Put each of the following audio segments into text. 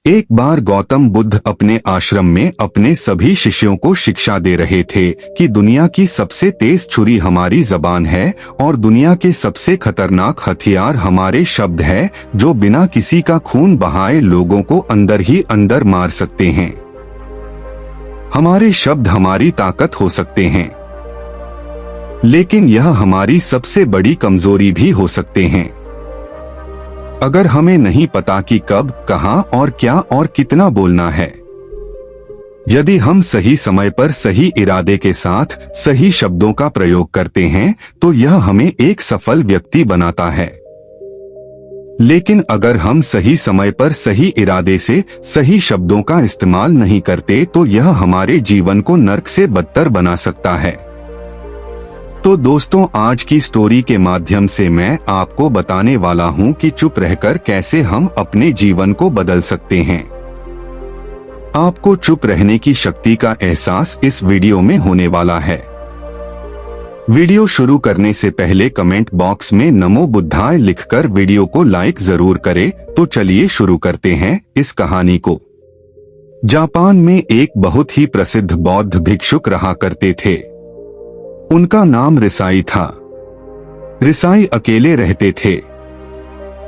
एक बार गौतम बुद्ध अपने आश्रम में अपने सभी शिष्यों को शिक्षा दे रहे थे कि दुनिया की सबसे तेज छुरी हमारी जबान है और दुनिया के सबसे खतरनाक हथियार हमारे शब्द है, जो बिना किसी का खून बहाए लोगों को अंदर ही अंदर मार सकते हैं। हमारे शब्द हमारी ताकत हो सकते हैं, लेकिन यह हमारी सबसे बड़ी कमजोरी भी हो सकते हैं। अगर हमें नहीं पता कि कब, कहां और क्या और कितना बोलना है, यदि हम सही समय पर सही इरादे के साथ सही शब्दों का प्रयोग करते हैं तो यह हमें एक सफल व्यक्ति बनाता है। लेकिन अगर हम सही समय पर सही इरादे से सही शब्दों का इस्तेमाल नहीं करते तो यह हमारे जीवन को नर्क से बदतर बना सकता है। तो दोस्तों, आज की स्टोरी के माध्यम से मैं आपको बताने वाला हूं कि चुप रहकर कैसे हम अपने जीवन को बदल सकते हैं। आपको चुप रहने की शक्ति का एहसास इस वीडियो में होने वाला है। वीडियो शुरू करने से पहले कमेंट बॉक्स में नमो बुद्धाय लिखकर वीडियो को लाइक जरूर करें। तो चलिए शुरू करते हैं इस कहानी को। जापान में एक बहुत ही प्रसिद्ध बौद्ध भिक्षुक रहा करते थे। उनका नाम रिसाई था। रिसाई अकेले रहते थे।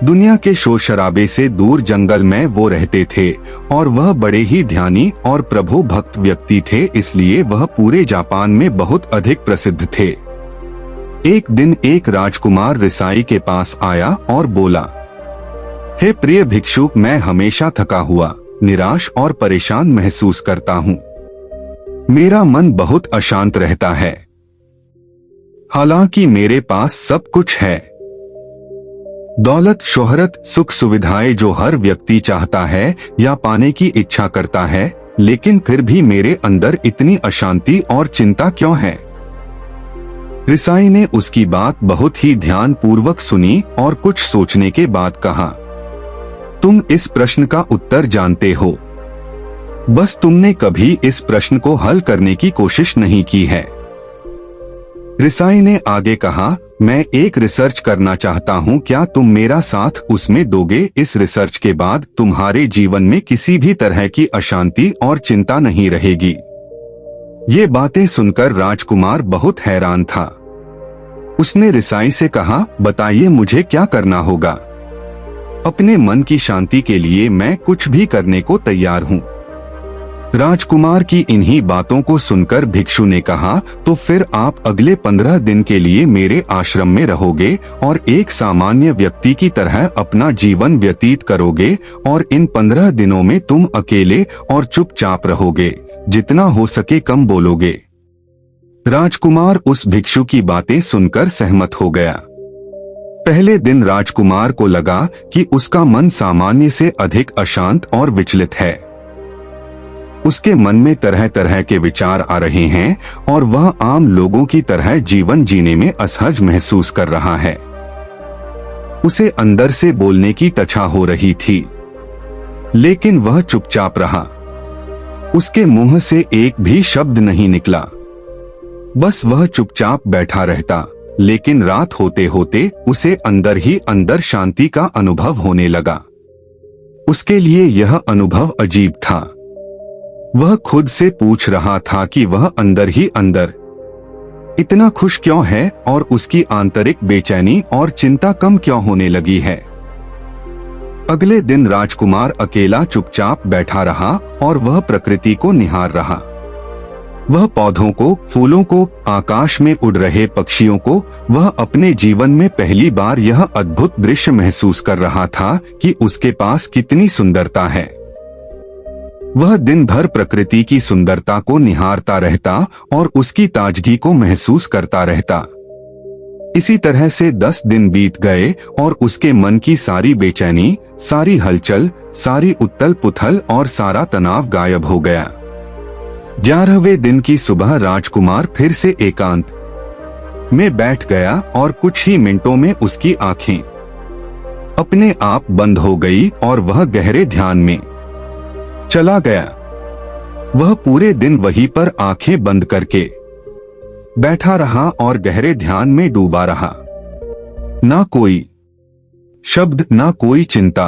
दुनिया के शोर शराबे से दूर जंगल में वो रहते थे और वह बड़े ही ध्यानी और प्रभु भक्त व्यक्ति थे, इसलिए वह पूरे जापान में बहुत अधिक प्रसिद्ध थे। एक दिन एक राजकुमार रिसाई के पास आया और बोला, हे प्रिय भिक्षुक, मैं हमेशा थका हुआ, निराश और परेशान महसूस करता हूँ। मेरा मन बहुत अशांत रहता है। हालांकि मेरे पास सब कुछ है, दौलत, शोहरत, सुख सुविधाएं जो हर व्यक्ति चाहता है या पाने की इच्छा करता है, लेकिन फिर भी मेरे अंदर इतनी अशांति और चिंता क्यों है? रिसाई ने उसकी बात बहुत ही ध्यान पूर्वक सुनी और कुछ सोचने के बाद कहा, तुम इस प्रश्न का उत्तर जानते हो, बस तुमने कभी इस प्रश्न को हल करने की कोशिश नहीं की है। रिसाई ने आगे कहा, मैं एक रिसर्च करना चाहता हूं, क्या तुम मेरा साथ उसमें दोगे? इस रिसर्च के बाद तुम्हारे जीवन में किसी भी तरह की अशांति और चिंता नहीं रहेगी। ये बातें सुनकर राजकुमार बहुत हैरान था। उसने रिसाई से कहा, बताइए मुझे क्या करना होगा? अपने मन की शांति के लिए मैं कुछ भी करने को तैयार हूं। राजकुमार की इन्हीं बातों को सुनकर भिक्षु ने कहा, तो फिर आप अगले 15 दिन के लिए मेरे आश्रम में रहोगे और एक सामान्य व्यक्ति की तरह अपना जीवन व्यतीत करोगे और इन 15 दिनों में तुम अकेले और चुपचाप रहोगे, जितना हो सके कम बोलोगे। राजकुमार उस भिक्षु की बातें सुनकर सहमत हो गया। पहले दिन राजकुमार को लगा कि उसका मन सामान्य से अधिक अशांत और विचलित है। उसके मन में तरह तरह के विचार आ रहे हैं और वह आम लोगों की तरह जीवन जीने में असहज महसूस कर रहा है। उसे अंदर से बोलने की टचा हो रही थी, लेकिन वह चुपचाप रहा। उसके मुंह से एक भी शब्द नहीं निकला, बस वह चुपचाप बैठा रहता। लेकिन रात होते होते उसे अंदर ही अंदर शांति का अनुभव होने लगा। उसके लिए यह अनुभव अजीब था। वह खुद से पूछ रहा था कि वह अंदर ही अंदर इतना खुश क्यों है और उसकी आंतरिक बेचैनी और चिंता कम क्यों होने लगी है। अगले दिन राजकुमार अकेला चुपचाप बैठा रहा और वह प्रकृति को निहार रहा। वह पौधों को, फूलों को, आकाश में उड़ रहे पक्षियों को, वह अपने जीवन में पहली बार यह अद्भुत दृश्य महसूस कर रहा था कि उसके पास कितनी सुंदरता है। वह दिन भर प्रकृति की सुंदरता को निहारता रहता और उसकी ताजगी को महसूस करता रहता। इसी तरह से 10 दिन बीत गए और उसके मन की सारी बेचैनी, सारी हलचल, सारी उथल पुथल और सारा तनाव गायब हो गया। 11वें दिन की सुबह राजकुमार फिर से एकांत में बैठ गया और कुछ ही मिनटों में उसकी आंखें अपने आप बंद हो गई और वह गहरे ध्यान में चला गया। वह पूरे दिन वहीं पर आंखें बंद करके बैठा रहा और गहरे ध्यान में डूबा रहा। ना कोई शब्द, ना कोई चिंता,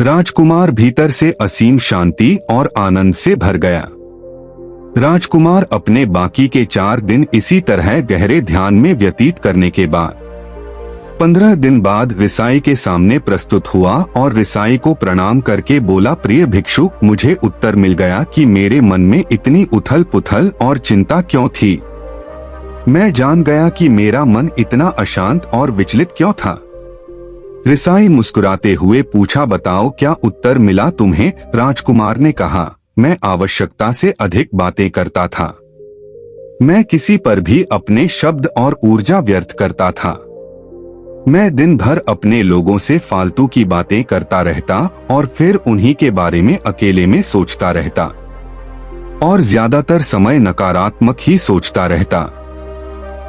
राजकुमार भीतर से असीम शांति और आनंद से भर गया। राजकुमार अपने बाकी के 4 दिन इसी तरह गहरे ध्यान में व्यतीत करने के बाद 15 दिन बाद रिसाई के सामने प्रस्तुत हुआ और रिसाई को प्रणाम करके बोला, प्रिय भिक्षु, मुझे उत्तर मिल गया कि मेरे मन में इतनी उथल पुथल और चिंता क्यों थी। मैं जान गया कि मेरा मन इतना अशांत और विचलित क्यों था। रिसाई मुस्कुराते हुए पूछा, बताओ क्या उत्तर मिला तुम्हें? राजकुमार ने कहा, मैं आवश्यकता से अधिक बातें करता था। मैं किसी पर भी अपने शब्द और ऊर्जा व्यर्थ करता था। मैं दिन भर अपने लोगों से फालतू की बातें करता रहता और फिर उन्हीं के बारे में अकेले में सोचता रहता और ज्यादातर समय नकारात्मक ही सोचता रहता।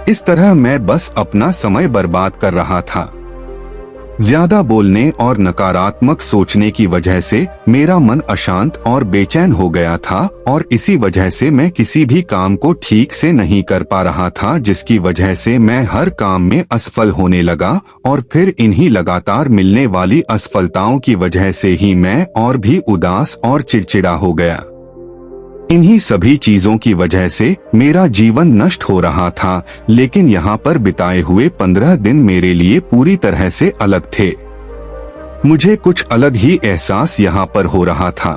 इस तरह मैं बस अपना समय बर्बाद कर रहा था। ज्यादा बोलने और नकारात्मक सोचने की वजह से मेरा मन अशांत और बेचैन हो गया था और इसी वजह से मैं किसी भी काम को ठीक से नहीं कर पा रहा था, जिसकी वजह से मैं हर काम में असफल होने लगा और फिर इन्हीं लगातार मिलने वाली असफलताओं की वजह से ही मैं और भी उदास और चिड़चिड़ा हो गया। इन्हीं सभी चीजों की वजह से मेरा जीवन नष्ट हो रहा था, लेकिन यहाँ पर बिताए हुए 15 दिन मेरे लिए पूरी तरह से अलग थे। मुझे कुछ अलग ही एहसास यहाँ पर हो रहा था।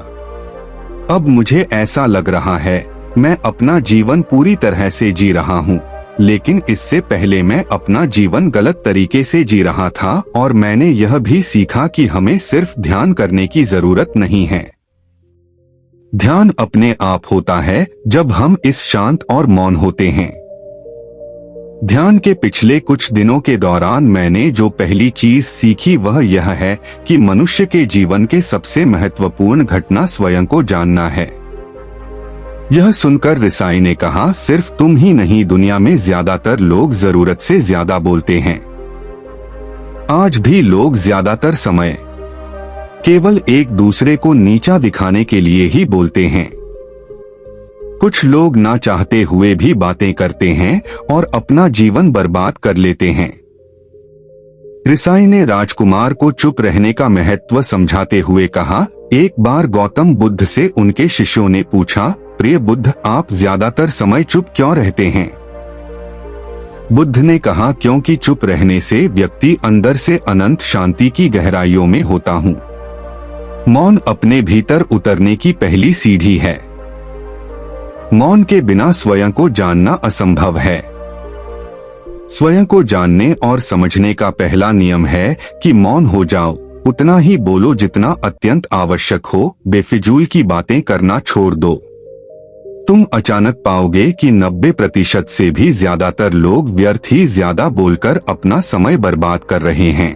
अब मुझे ऐसा लग रहा है मैं अपना जीवन पूरी तरह से जी रहा हूँ, लेकिन इससे पहले मैं अपना जीवन गलत तरीके से जी रहा था और मैंने यह भी सीखा कि हमें सिर्फ ध्यान करने की जरूरत नहीं है। ध्यान अपने आप होता है जब हम इस शांत और मौन होते हैं। ध्यान के पिछले कुछ दिनों के दौरान मैंने जो पहली चीज सीखी वह यह है कि मनुष्य के जीवन के सबसे महत्वपूर्ण घटना स्वयं को जानना है। यह सुनकर रिसाई ने कहा, सिर्फ तुम ही नहीं, दुनिया में ज्यादातर लोग जरूरत से ज्यादा बोलते हैं। आज भी लोग ज्यादातर समय केवल एक दूसरे को नीचा दिखाने के लिए ही बोलते हैं। कुछ लोग ना चाहते हुए भी बातें करते हैं और अपना जीवन बर्बाद कर लेते हैं। रिसाई ने राजकुमार को चुप रहने का महत्व समझाते हुए कहा, एक बार गौतम बुद्ध से उनके शिष्यों ने पूछा, प्रिय बुद्ध, आप ज्यादातर समय चुप क्यों रहते हैं? बुद्ध ने कहा, क्योंकि चुप रहने से व्यक्ति अंदर से अनंत शांति की गहराइयों में होता हूँ। मौन अपने भीतर उतरने की पहली सीढ़ी है। मौन के बिना स्वयं को जानना असंभव है। स्वयं को जानने और समझने का पहला नियम है कि मौन हो जाओ, उतना ही बोलो जितना अत्यंत आवश्यक हो, बेफिजूल की बातें करना छोड़ दो। तुम अचानक पाओगे कि 90% से भी ज्यादातर लोग व्यर्थ ही ज्यादा बोलकर अपना समय बर्बाद कर रहे हैं।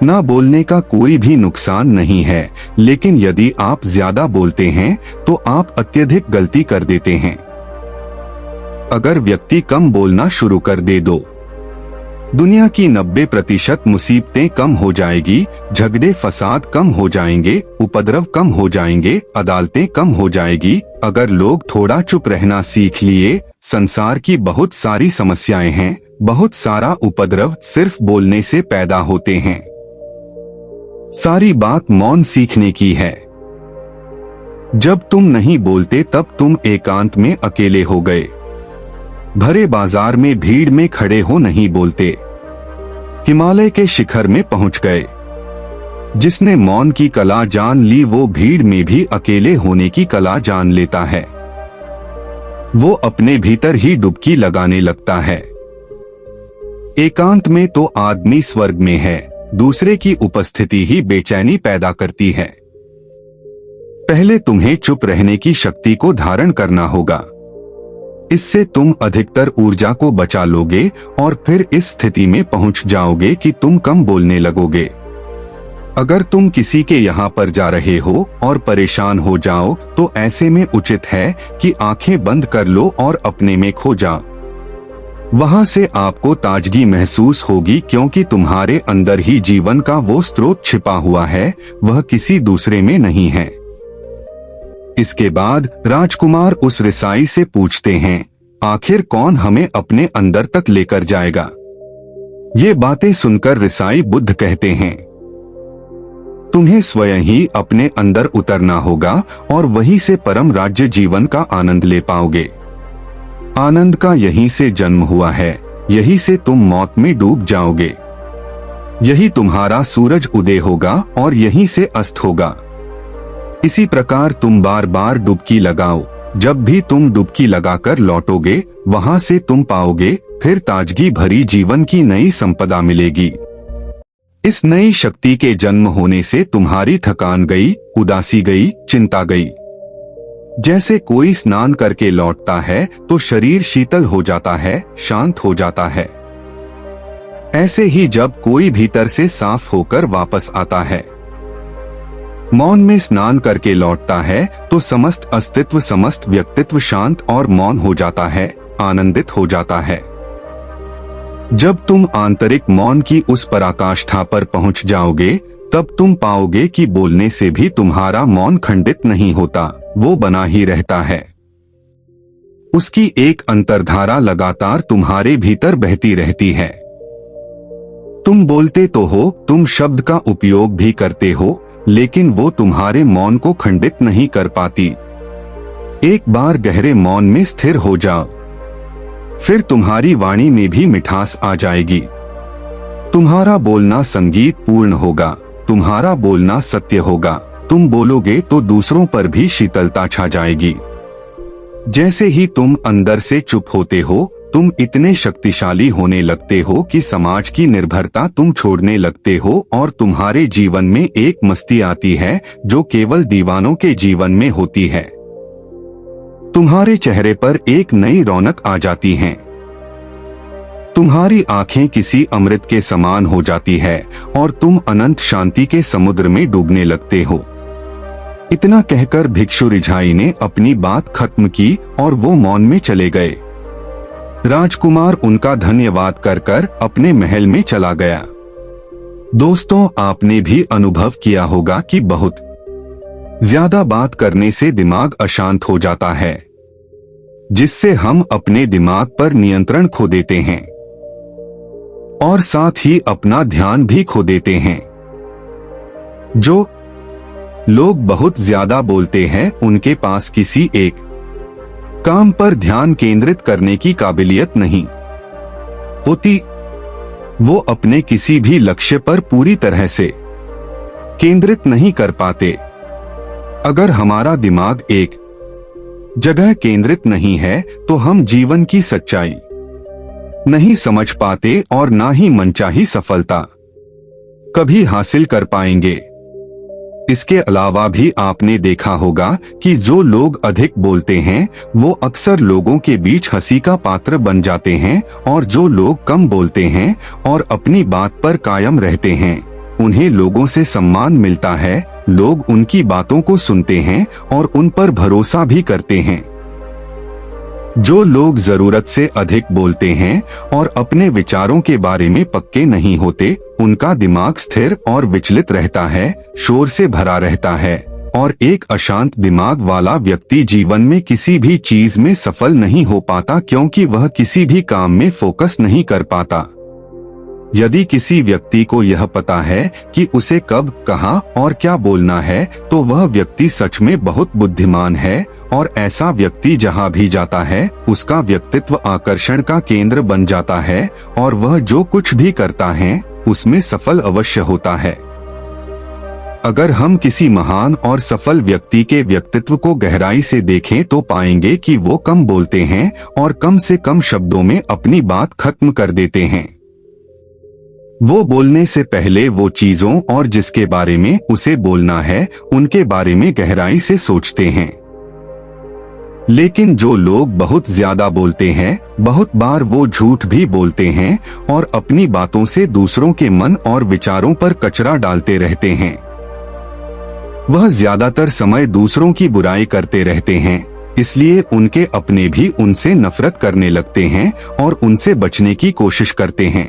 ना बोलने का कोई भी नुकसान नहीं है, लेकिन यदि आप ज्यादा बोलते हैं तो आप अत्यधिक गलती कर देते हैं। अगर व्यक्ति कम बोलना शुरू कर दे दो, दुनिया की 90% मुसीबतें कम हो जाएगी, झगड़े फसाद कम हो जाएंगे, उपद्रव कम हो जाएंगे, अदालतें कम हो जाएगी। अगर लोग थोड़ा चुप रहना सीख लिए, संसार की बहुत सारी समस्याएं हैं, बहुत सारा उपद्रव सिर्फ बोलने से पैदा होते हैं। सारी बात मौन सीखने की है। जब तुम नहीं बोलते तब तुम एकांत में अकेले हो गए, भरे बाजार में भीड़ में खड़े हो नहीं बोलते, हिमालय के शिखर में पहुंच गए। जिसने मौन की कला जान ली वो भीड़ में भी अकेले होने की कला जान लेता है। वो अपने भीतर ही डुबकी लगाने लगता है। एकांत में तो आदमी स्वर्ग में है, दूसरे की उपस्थिति ही बेचैनी पैदा करती है। पहले तुम्हें चुप रहने की शक्ति को धारण करना होगा। इससे तुम अधिकतर ऊर्जा को बचा लोगे और फिर इस स्थिति में पहुंच जाओगे कि तुम कम बोलने लगोगे। अगर तुम किसी के यहाँ पर जा रहे हो और परेशान हो जाओ तो ऐसे में उचित है कि आंखें बंद कर लो और अपने में खो जाओ। वहां से आपको ताजगी महसूस होगी, क्योंकि तुम्हारे अंदर ही जीवन का वो स्रोत छिपा हुआ है, वह किसी दूसरे में नहीं है। इसके बाद राजकुमार उस रिसाई से पूछते हैं, आखिर कौन हमें अपने अंदर तक लेकर जाएगा? ये बातें सुनकर रिसाई बुद्ध कहते हैं, तुम्हें स्वयं ही अपने अंदर उतरना होगा और वहीं से परम राज्य जीवन का आनंद ले पाओगे। आनंद का यहीं से जन्म हुआ है, यहीं से तुम मौत में डूब जाओगे। यही तुम्हारा सूरज उदय होगा और यहीं से अस्त होगा। इसी प्रकार तुम बार बार डुबकी लगाओ। जब भी तुम डुबकी लगाकर लौटोगे, वहां से तुम पाओगे फिर ताजगी भरी जीवन की नई संपदा मिलेगी। इस नई शक्ति के जन्म होने से तुम्हारी थकान गई, उदासी गई, चिंता गई। जैसे कोई स्नान करके लौटता है तो शरीर शीतल हो जाता है, शांत हो जाता है। ऐसे ही जब कोई भीतर से साफ होकर वापस आता है, मौन में स्नान करके लौटता है, तो समस्त अस्तित्व, समस्त व्यक्तित्व शांत और मौन हो जाता है, आनंदित हो जाता है। जब तुम आंतरिक मौन की उस पराकाष्ठा पर पहुंच जाओगे, तब तुम पाओगे कि बोलने से भी तुम्हारा मौन खंडित नहीं होता, वो बना ही रहता है। उसकी एक अंतर्धारा लगातार तुम्हारे भीतर बहती रहती है। तुम बोलते तो हो, तुम शब्द का उपयोग भी करते हो, लेकिन वो तुम्हारे मौन को खंडित नहीं कर पाती। एक बार गहरे मौन में स्थिर हो जाओ, फिर तुम्हारी वाणी में भी मिठास आ जाएगी। तुम्हारा बोलना संगीत पूर्ण होगा, तुम्हारा बोलना सत्य होगा। तुम बोलोगे तो दूसरों पर भी शीतलता छा जाएगी। जैसे ही तुम अंदर से चुप होते हो, तुम इतने शक्तिशाली होने लगते हो कि समाज की निर्भरता तुम छोड़ने लगते हो और तुम्हारे जीवन में एक मस्ती आती है जो केवल दीवानों के जीवन में होती है। तुम्हारे चेहरे पर एक नई रौनक आ जाती है। तुम्हारी आंखें किसी अमृत के समान हो जाती है और तुम अनंत शांति के समुद्र में डूबने लगते हो। इतना कहकर भिक्षु रिझाई ने अपनी बात खत्म की और वो मौन में चले गए। राजकुमार उनका धन्यवाद कर कर अपने महल में चला गया। दोस्तों, आपने भी अनुभव किया होगा कि बहुत ज्यादा बात करने से दिमाग अशांत हो जाता है, जिससे हम अपने दिमाग पर नियंत्रण खो देते हैं और साथ ही अपना ध्यान भी खो देते हैं। जो लोग बहुत ज्यादा बोलते हैं, उनके पास किसी एक काम पर ध्यान केंद्रित करने की काबिलियत नहीं होती। वो अपने किसी भी लक्ष्य पर पूरी तरह से केंद्रित नहीं कर पाते। अगर हमारा दिमाग एक जगह केंद्रित नहीं है, तो हम जीवन की सच्चाई नहीं समझ पाते और ना ही मनचाही सफलता कभी हासिल कर पाएंगे। इसके अलावा भी आपने देखा होगा कि जो लोग अधिक बोलते हैं, वो अक्सर लोगों के बीच हंसी का पात्र बन जाते हैं, और जो लोग कम बोलते हैं और अपनी बात पर कायम रहते हैं, उन्हें लोगों से सम्मान मिलता है। लोग उनकी बातों को सुनते हैं और उन पर भरोसा भी करते हैं। जो लोग जरूरत से अधिक बोलते हैं और अपने विचारों के बारे में पक्के नहीं होते, उनका दिमाग स्थिर और विचलित रहता है, शोर से भरा रहता है, और एक अशांत दिमाग वाला व्यक्ति जीवन में किसी भी चीज में सफल नहीं हो पाता, क्योंकि वह किसी भी काम में फोकस नहीं कर पाता। यदि किसी व्यक्ति को यह पता है कि उसे कब, कहां और क्या बोलना है, तो वह व्यक्ति सच में बहुत बुद्धिमान है, और ऐसा व्यक्ति जहां भी जाता है, उसका व्यक्तित्व आकर्षण का केंद्र बन जाता है, और वह जो कुछ भी करता है उसमें सफल अवश्य होता है। अगर हम किसी महान और सफल व्यक्ति के व्यक्तित्व को गहराई से देखें, तो पाएंगे कि वो कम बोलते हैं और कम से कम शब्दों में अपनी बात खत्म कर देते हैं। वो बोलने से पहले वो चीजों और जिसके बारे में उसे बोलना है, उनके बारे में गहराई से सोचते हैं। लेकिन जो लोग बहुत ज्यादा बोलते हैं, बहुत बार वो झूठ भी बोलते हैं और अपनी बातों से दूसरों के मन और विचारों पर कचरा डालते रहते हैं। वह ज्यादातर समय दूसरों की बुराई करते रहते हैं, इसलिए उनके अपने भी उनसे नफरत करने लगते हैं और उनसे बचने की कोशिश करते हैं।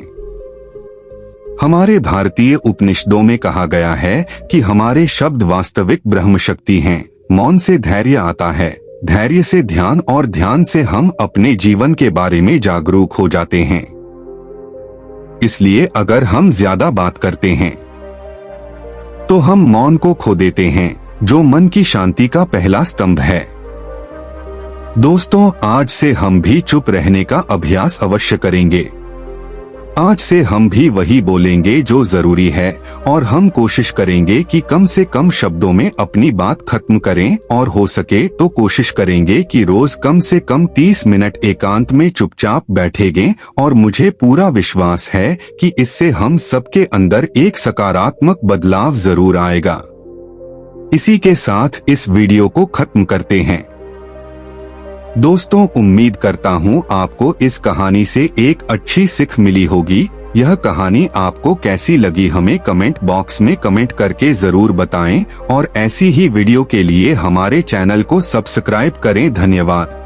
हमारे भारतीय उपनिषदों में कहा गया है कि हमारे शब्द वास्तविक ब्रह्म शक्ति हैं। मौन से धैर्य आता है, धैर्य से ध्यान, और ध्यान से हम अपने जीवन के बारे में जागरूक हो जाते हैं। इसलिए अगर हम ज्यादा बात करते हैं तो हम मौन को खो देते हैं, जो मन की शांति का पहला स्तंभ है। दोस्तों, आज से हम भी चुप रहने का अभ्यास अवश्य करेंगे। आज से हम भी वही बोलेंगे जो जरूरी है, और हम कोशिश करेंगे कि कम से कम शब्दों में अपनी बात खत्म करें, और हो सके तो कोशिश करेंगे कि रोज कम से कम 30 मिनट एकांत में चुपचाप बैठेंगे। और मुझे पूरा विश्वास है कि इससे हम सबके अंदर एक सकारात्मक बदलाव जरूर आएगा। इसी के साथ इस वीडियो को खत्म करते हैं। दोस्तों, उम्मीद करता हूँ आपको इस कहानी से एक अच्छी सीख मिली होगी। यह कहानी आपको कैसी लगी हमें कमेंट बॉक्स में कमेंट करके जरूर बताएं, और ऐसी ही वीडियो के लिए हमारे चैनल को सब्सक्राइब करें। धन्यवाद।